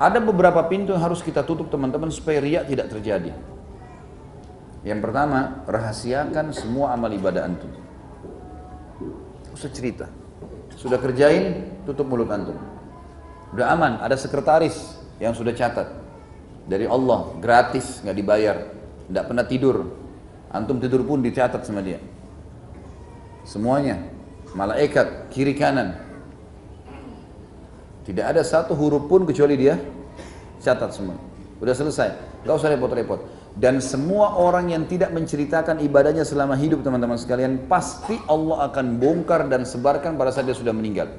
Ada beberapa pintu yang harus kita tutup teman-teman supaya riya tidak terjadi. Yang pertama, rahasiakan semua amal ibadah antum. Usah cerita. Sudah kerjain, tutup mulut antum. Udah aman, ada sekretaris yang sudah catat. Dari Allah, gratis, nggak dibayar. Nggak pernah tidur. Antum tidur pun dicatat sama dia. Semuanya. Malaikat, kiri kanan. Tidak ada satu huruf pun kecuali dia catat semua. Udah selesai, gak usah repot-repot. Dan semua orang yang tidak menceritakan ibadahnya selama hidup teman-teman sekalian, pasti Allah akan bongkar dan sebarkan pada saat dia sudah meninggal.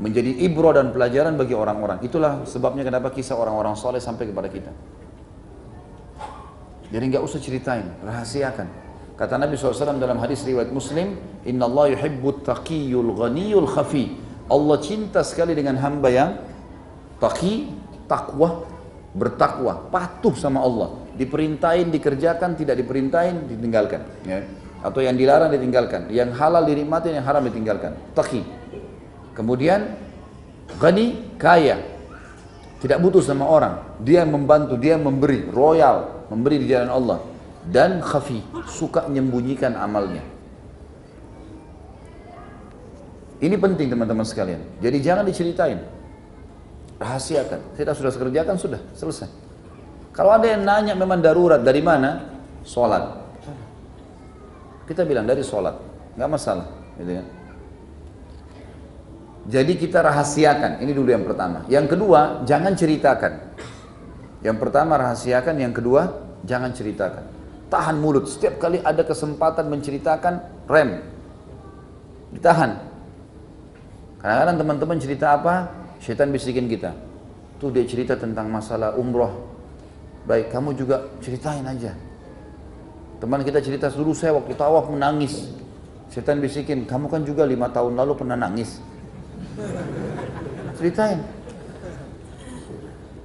Menjadi ibrah dan pelajaran bagi orang-orang. Itulah sebabnya kenapa kisah orang-orang soleh sampai kepada kita. Jadi gak usah ceritain, rahasiakan. Kata Nabi SAW dalam hadis riwayat Muslim, Inna Allah yuhibbut taqiyul ghaniyul khafi. Allah cinta sekali dengan hamba yang taqi, takwa, bertakwa, patuh sama Allah. Diperintahin, dikerjakan, tidak diperintahin, ditinggalkan. Ya. Atau yang dilarang ditinggalkan. Yang halal dinikmati, yang haram ditinggalkan. Taqi. Kemudian, ghani, kaya. Tidak butuh sama orang. Dia membantu, dia memberi, royal, memberi di jalan Allah. Dan khafi, suka menyembunyikan amalnya. Ini penting teman-teman sekalian. Jadi jangan diceritain. Rahasiakan. Kita sudah kerjakan, sudah selesai. Kalau ada yang nanya memang darurat, dari mana? Sholat. Kita bilang dari sholat, nggak masalah. Gitu kan? Jadi kita rahasiakan. Ini dulu yang pertama. Yang kedua, jangan ceritakan. Yang pertama rahasiakan, yang kedua jangan ceritakan. Tahan mulut. Setiap kali ada kesempatan menceritakan, rem. Ditahan. Kadang-kadang teman-teman cerita apa, syaitan bisikin kita. Tuh dia cerita tentang masalah umroh. Baik, kamu juga ceritain aja. Teman kita cerita, dulu saya waktu tawaf menangis. Syaitan bisikin, kamu kan juga 5 tahun lalu pernah nangis. Ceritain.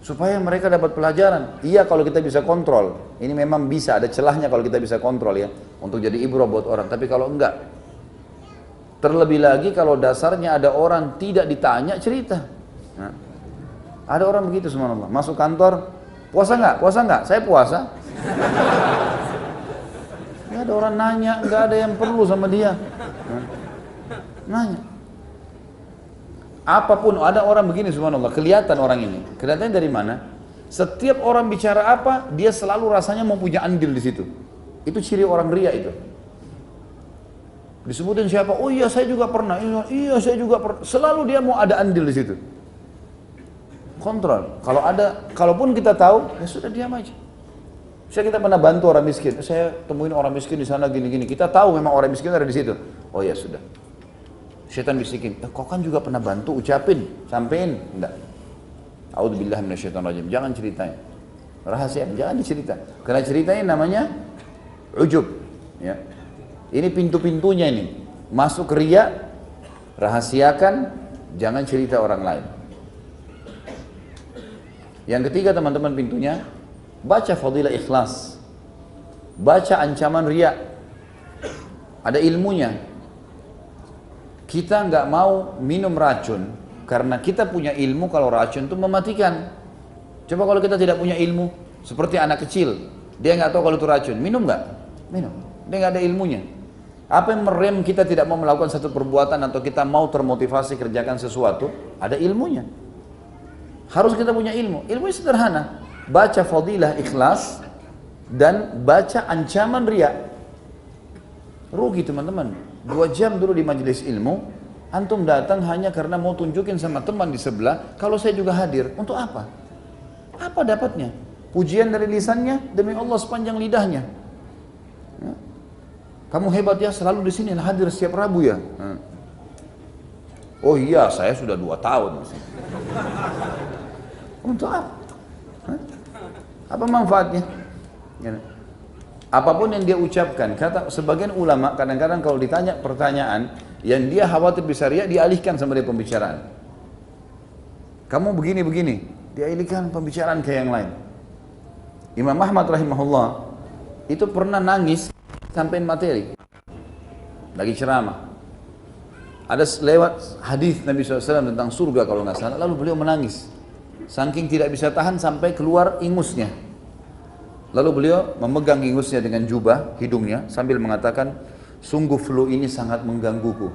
Supaya mereka dapat pelajaran. Iya kalau kita bisa kontrol. Ini memang bisa, ada celahnya kalau kita bisa kontrol ya. Untuk jadi ibrah buat orang. Tapi kalau enggak, terlebih lagi kalau dasarnya ada orang tidak ditanya cerita. Nah, ada orang begitu subhanallah. Masuk kantor, puasa nggak? Puasa nggak? Saya puasa. Ya, ada orang nanya, nggak ada yang perlu sama dia. Nah, nanya. Apapun ada orang begini subhanallah. Kelihatan orang ini. Kelihatannya dari mana? Setiap orang bicara apa, dia selalu rasanya mau punya andil di situ. Itu ciri orang ria itu. Disebutin siapa? Oh iya saya juga pernah. Iya saya juga pernah. Selalu dia mau ada andil di situ. Kontrol. Kalau ada, kalaupun kita tahu, ya sudah diam aja. Saya kita pernah bantu orang miskin. Saya temuin orang miskin di sana gini-gini. Kita tahu memang orang miskin ada di situ. Oh ya sudah. Syaitan bisikin. Kau kan juga pernah bantu, ucapin, sampein. Enggak. A'udzubillah minasyaitonirrajim. Jangan ceritain. Rahasia, jangan dicerita. Karena ceritanya namanya ujub. Ya. Ini pintu-pintunya ini. Masuk riya, rahasiakan, jangan cerita orang lain. Yang ketiga teman-teman pintunya, baca fadilah ikhlas. Baca ancaman riya. Ada ilmunya. Kita nggak mau minum racun, karena kita punya ilmu kalau racun itu mematikan. Coba kalau kita tidak punya ilmu, seperti anak kecil, dia nggak tahu kalau itu racun, minum nggak? Minum. Dia nggak ada ilmunya. Apa yang merem kita tidak mau melakukan satu perbuatan atau kita mau termotivasi kerjakan sesuatu? Ada ilmunya. Harus kita punya ilmu. Ilmunya sederhana. Baca fadilah ikhlas dan baca ancaman riya. Rugi teman-teman. 2 jam dulu di majelis ilmu, antum datang hanya karena mau tunjukin sama teman di sebelah, kalau saya juga hadir. Untuk apa? Apa dapatnya? Pujian dari lisannya, demi Allah sepanjang lidahnya. Ya. Kamu hebat ya, selalu di sini hadir setiap Rabu ya. Oh iya, saya sudah 2 tahun. Untuk apa? Apa manfaatnya? Ya. Apapun yang dia ucapkan, kata sebagian ulama kadang-kadang kalau ditanya pertanyaan yang dia khawatir bisa riya, dialihkan sama dia pembicaraan. Kamu begini-begini, dialihkan pembicaraan ke yang lain. Imam Ahmad rahimahullah itu pernah nangis sampein materi lagi ceramah. Ada lewat hadis Nabi SAW tentang surga kalau nggak salah, lalu beliau menangis. Saking tidak bisa tahan sampai keluar ingusnya. Lalu beliau memegang ingusnya dengan jubah hidungnya sambil mengatakan, sungguh flu ini sangat menggangguku.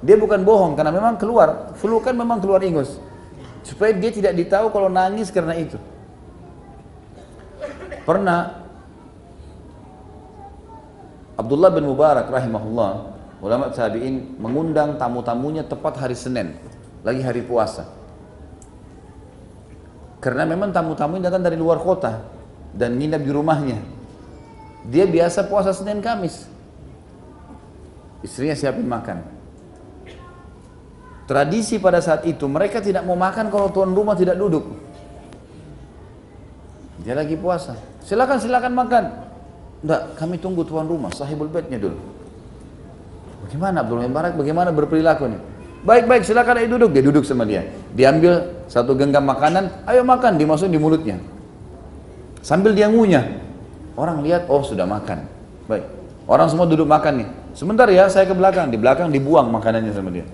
Dia bukan bohong karena memang keluar, flu kan memang keluar ingus. Supaya dia tidak ditahu kalau nangis karena itu. Pernah Abdullah bin Mubarak rahimahullah, ulama tabi'in, mengundang tamu-tamunya tepat hari Senin, lagi hari puasa. Karena memang tamu-tamu ini datang dari luar kota dan nginap di rumahnya. Dia biasa puasa Senin Kamis. Istrinya siapin makan. Tradisi pada saat itu mereka tidak mau makan kalau tuan rumah tidak duduk. Dia lagi puasa. Silakan makan. Enggak, kami tunggu tuan rumah, sahibul baitnya dulu. Bagaimana Abdullah bin Mubarak, bagaimana berperilaku nih? Baik, silakan ayo duduk. Dia duduk sama dia. Diambil satu genggam makanan, ayo makan, dimasukin di mulutnya. Sambil dia ngunyah. Orang lihat, oh sudah makan. Baik. Orang semua duduk makan nih. Sebentar ya, saya ke belakang. Di belakang dibuang makanannya sama dia.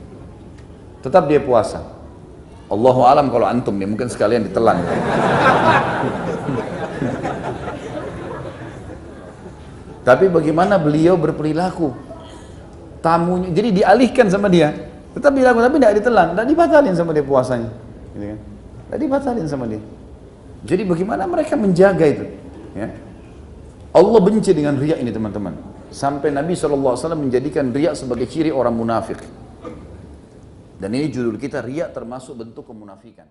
Tetap dia puasa. Allahu alam kalau antum nih, mungkin sekalian ditelan. Tapi bagaimana beliau berperilaku? Tamunya, jadi dialihkan sama dia. Tetap dilakukan, tapi tidak ditelan, tidak dibatalin sama dia puasanya. Gitu kan? Tidak dibatalin sama dia. Jadi bagaimana mereka menjaga itu? Ya? Allah benci dengan riya ini teman-teman. Sampai Nabi SAW menjadikan riya sebagai ciri orang munafik. Dan ini judul kita, riya termasuk bentuk kemunafikan.